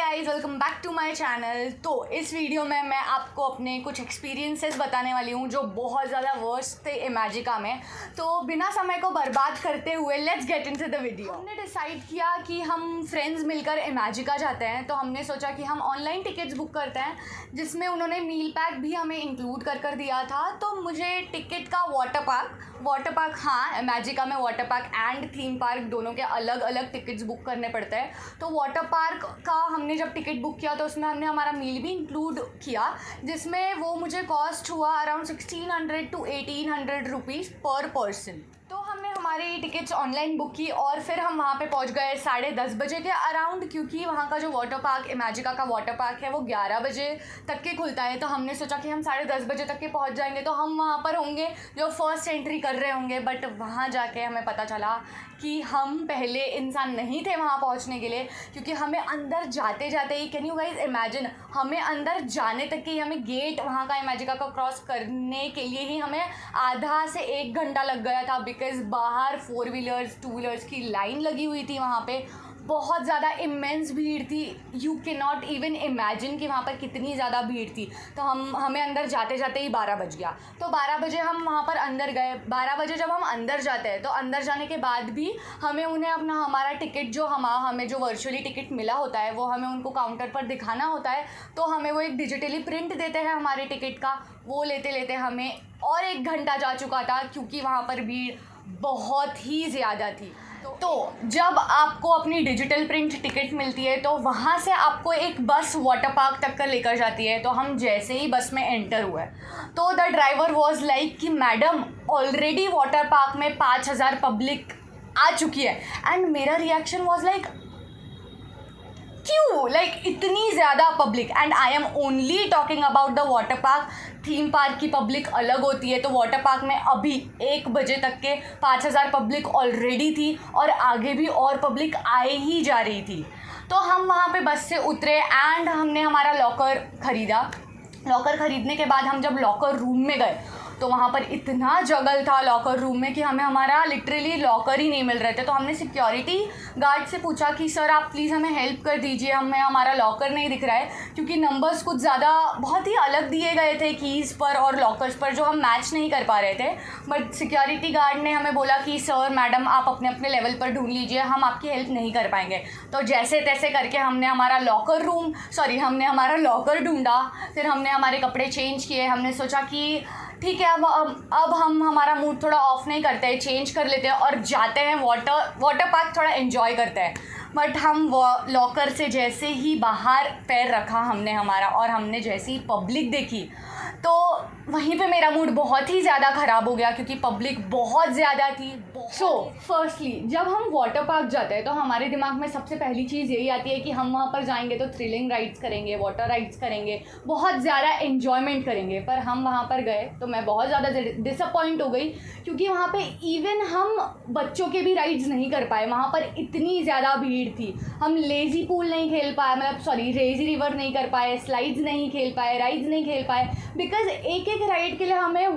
Guys, welcome back to my channel. तो इस video में मैं आपको अपने कुछ एक्सपीरियंसेस बताने वाली हूँ जो बहुत ज़्यादा वर्स्ट थे इमेजिका में। तो बिना समय को बर्बाद करते हुए let's get into the video. हमने डिसाइड किया कि हम फ्रेंड्स मिलकर इमेजिका जाते हैं। तो हमने सोचा कि हम ऑनलाइन टिकट्स बुक करते हैं, जिसमें उन्होंने मील पैक भी हमें इंक्लूड कर दिया था। तो मुझे टिकट का वाटर पार्क हाँ, इमेजिका में water park and theme park दोनों के अलग अलग टिकट्स बुक करने पड़ते हैं। तो वाटर पार्क का हमने जब टिकट बुक किया तो उसमें हमने हमारा मील भी इंक्लूड किया, जिसमें वो मुझे कॉस्ट हुआ अराउंड 1600 to 1800 रुपीज़ पर पर्सन। तो हमने हमारी टिकट्स ऑनलाइन बुक की और फिर हम वहाँ पे पहुँच गए 10:30 बजे के अराउंड, क्योंकि वहाँ का जो वाटर पार्क इमेजिका का वाटर पार्क है वो 11 बजे तक के खुलता है। तो हमने सोचा कि हम 10:30 बजे तक के पहुँच जाएंगे तो हम वहाँ पर होंगे जो फर्स्ट एंट्री कर रहे होंगे। बट वहाँ जाके हमें पता चला कि हम पहले इंसान नहीं थे वहाँ पहुँचने के लिए, क्योंकि हमें अंदर जाते जाते ही, कैन यू गाइज इमेजिन, हमें अंदर जाने तक ही हमें गेट वहाँ का इमेजिका का क्रॉस करने के लिए ही हमें आधा से 1 घंटा लग गया था। बिकॉज़ बाहर 4 व्हीलर्स 2 व्हीलर्स की लाइन लगी हुई थी। वहाँ पे बहुत ज़्यादा इमेंस भीड़ थी। You can not even imagine कि वहाँ पर कितनी ज़्यादा भीड़ थी। तो हमें अंदर जाते जाते ही 12 बज गया। तो 12 बजे हम वहाँ पर अंदर गए। 12 बजे जब हम अंदर जाते हैं तो अंदर जाने के बाद भी हमें उन्हें हमारा टिकट जो हमें जो वर्चुअली टिकट मिला होता है वो हमें उनको काउंटर पर दिखाना होता है। तो हमें वो एक डिजिटली प्रिंट देते हैं हमारे टिकट का। वो लेते लेते हमें और 1 घंटा जा चुका था, क्योंकि वहाँ पर भीड़ बहुत ही ज़्यादा थी। तो जब आपको अपनी डिजिटल प्रिंट टिकट मिलती है तो वहाँ से आपको एक बस वाटर पार्क तक कर लेकर जाती है। तो हम जैसे ही बस में एंटर हुए तो द ड्राइवर वाज लाइक कि मैडम ऑलरेडी वाटर पार्क में 5000 पब्लिक आ चुकी है। एंड मेरा रिएक्शन वाज लाइक, क्यों, लाइक इतनी ज़्यादा public? And I am only talking about the water park. Theme park की पब्लिक अलग होती है। तो वाटर पार्क में अभी 1 बजे तक के 5000 पब्लिक ऑलरेडी थी और आगे भी और पब्लिक आए ही जा रही थी। तो हम वहाँ पे बस से उतरे एंड हमने हमारा लॉकर ख़रीदा। लॉकर ख़रीदने के बाद हम जब लॉकर रूम में गए तो वहाँ पर इतना जगल था लॉकर रूम में कि हमें हमारा लिटरली लॉकर ही नहीं मिल रहे थे। तो हमने सिक्योरिटी गार्ड से पूछा कि सर आप प्लीज़ हमें हेल्प कर दीजिए, हमें हमारा लॉकर नहीं दिख रहा है, क्योंकि नंबर्स कुछ ज़्यादा बहुत ही अलग दिए गए थे कीज़ पर और लॉकर्स पर, जो हम मैच नहीं कर पा रहे थे। बट सिक्योरिटी गार्ड ने हमें बोला कि सर मैडम आप अपने अपने लेवल पर ढूंढ लीजिए, हम आपकी हेल्प नहीं कर पाएंगे। तो जैसे तैसे करके हमने हमारा लॉकर ढूंढा। फिर हमने हमारे कपड़े चेंज किए। हमने सोचा कि ठीक है, अब हम हमारा मूड थोड़ा ऑफ नहीं करते हैं, चेंज कर लेते हैं और जाते हैं वाटर पार्क थोड़ा एंजॉय करते हैं। बट हम लॉकर से जैसे ही बाहर पैर रखा हमने हमारा, और हमने जैसे ही पब्लिक देखी तो वहीं पे मेरा मूड बहुत ही ज़्यादा ख़राब हो गया, क्योंकि पब्लिक बहुत ज़्यादा थी। सो फर्स्टली जब हम वाटर पार्क जाते हैं तो हमारे दिमाग में सबसे पहली चीज़ यही आती है कि हम वहाँ पर जाएंगे तो थ्रिलिंग राइड्स करेंगे, वाटर राइड्स करेंगे, बहुत ज़्यादा एन्जॉयमेंट करेंगे। पर हम वहाँ पर गए तो मैं बहुत ज़्यादा डिसअपॉइंट हो गई, क्योंकि वहाँ पे इवन हम बच्चों के भी राइड्स नहीं कर पाए। वहाँ पर इतनी ज़्यादा भीड़ थी। हम लेज़ी पूल नहीं खेल पाए, लेज़ी रिवर नहीं कर पाए, स्लाइड्स नहीं खेल पाए, राइड्स नहीं खेल पाए। बिकॉज एक राइड के लिए हमें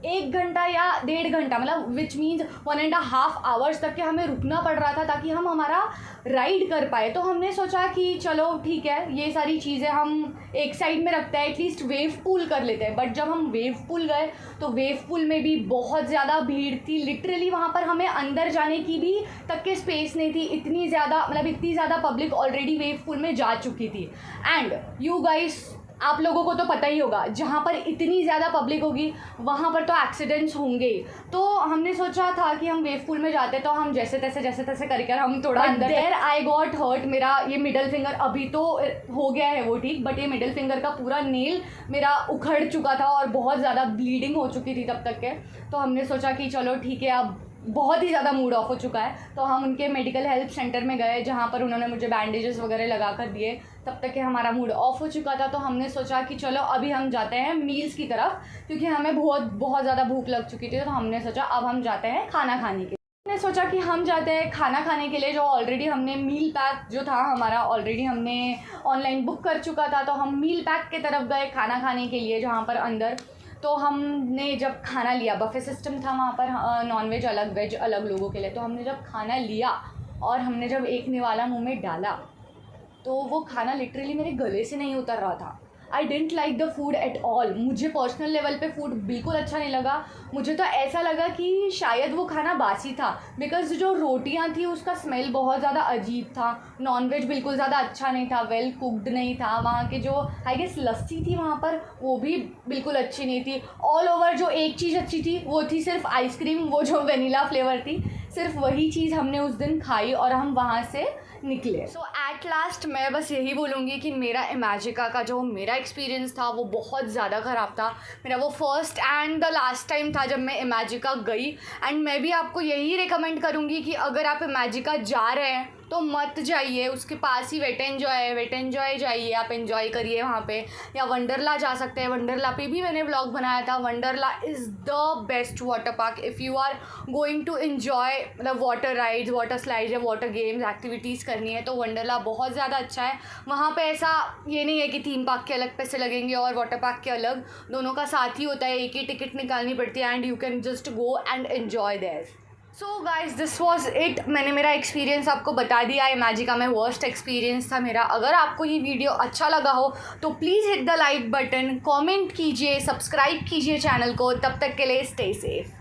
1 घंटा या 1.5 घंटा, विच मीन्स 1.5 आवर्स तक के हमें रुकना पड़ रहा था ताकि हम हमारा राइड कर पाए। तो हमने सोचा कि चलो ठीक है, ये सारी चीज़ें हम एक साइड में रखते हैं, एटलीस्ट वेव पूल कर लेते हैं। बट जब हम वेव पूल गए तो वेव पूल में भी बहुत ज़्यादा भीड़ थी। लिटरली वहाँ पर हमें अंदर जाने की भी तक के स्पेस नहीं थी। इतनी ज़्यादा पब्लिक ऑलरेडी वेव पूल में जा चुकी थी। एंड यू गाइस, आप लोगों को तो पता ही होगा, जहाँ पर इतनी ज़्यादा पब्लिक होगी वहाँ पर तो एक्सीडेंट्स होंगे ही। तो हमने सोचा था कि हम वेव पूल में जाते तो हम जैसे तैसे करके हम थोड़ा अंदर। There I got hurt. मेरा ये मिडल फिंगर अभी तो हो गया है वो ठीक, बट ये मिडल फिंगर का पूरा नेल मेरा उखड़ चुका था और बहुत ज़्यादा ब्लीडिंग हो चुकी थी तब तक के। तो हमने सोचा कि चलो ठीक है, अब बहुत ही ज़्यादा मूड ऑफ हो चुका है। तो हम उनके मेडिकल हेल्प सेंटर में गए, जहाँ पर उन्होंने मुझे बैंडेजेस वगैरह लगा कर दिए। तब तक के हमारा मूड ऑफ हो चुका था। तो हमने सोचा कि चलो अभी हम जाते हैं मील्स की तरफ, क्योंकि हमें बहुत ज़्यादा भूख लग चुकी थी। तो हमने सोचा अब हम जाते हैं खाना खाने के लिए। हमने सोचा कि हम जाते हैं खाना खाने के लिए, जो ऑलरेडी हमने मील पैक जो था हमारा ऑलरेडी हमने ऑनलाइन बुक कर चुका था। तो हम मील पैक की तरफ गए खाना खाने के लिए, जहाँ पर अंदर। तो हमने जब खाना लिया, बफे सिस्टम था वहाँ पर, नॉन वेज अलग, वेज अलग लोगों के लिए। तो हमने जब खाना लिया और हमने जब एक निवाला मुंह में डाला तो वो खाना लिटरली मेरे गले से नहीं उतर रहा था। I didn't like the food at all. मुझे पर्सनल लेवल पे फूड बिल्कुल अच्छा नहीं लगा। मुझे तो ऐसा लगा कि शायद वो खाना बासी था, बिकॉज जो रोटियां थी उसका स्मेल बहुत ज़्यादा अजीब था। नॉनवेज बिल्कुल ज़्यादा अच्छा नहीं था, वेल कुकड नहीं था। वहाँ के जो आई गेस लस्सी थी वहाँ पर, वो भी बिल्कुल अच्छी नहीं थी। ऑल ओवर जो एक चीज़ अच्छी थी वो थी सिर्फ आइसक्रीम, वो जो वेनिला फ्लेवर थी, सिर्फ वही चीज़ हमने उस दिन खाई और हम वहाँ से निकले। सो एट लास्ट मैं बस यही बोलूँगी कि मेरा इमेजिका का जो मेरा एक्सपीरियंस था वो बहुत ज़्यादा ख़राब था। मेरा वो first and the last time था जब मैं इमेजिका गई। एंड मैं भी आपको यही रिकमेंड करूँगी कि अगर आप इमेजिका जा रहे हैं तो मत जाइए, उसके पास ही वेट एन्जॉय जाइए, आप एन्जॉय करिए वहाँ पे। या वंडरला जा सकते हैं, वंडरला पे भी मैंने व्लॉग बनाया था। Wonderla is the best water park if you are going to enjoy मतलब वाटर राइड्स, वाटर स्लाइड्स या वाटर गेम्स एक्टिविटीज़ करनी है तो वंडरला बहुत ज़्यादा अच्छा है। वहाँ पे ऐसा ये नहीं है कि थीम पार्क के अलग पैसे लगेंगे और वाटर पार्क के अलग, दोनों का साथ ही होता है, एक ही टिकट निकालनी पड़ती है and you can just go and enjoy there. So guys this was it. मैंने मेरा एक्सपीरियंस आपको बता दिया। इमेजिका में वर्स्ट एक्सपीरियंस था मेरा। अगर आपको ये वीडियो अच्छा लगा हो तो please hit the like button, comment कीजिए, सब्सक्राइब कीजिए चैनल को। तब तक के लिए स्टे सेफ।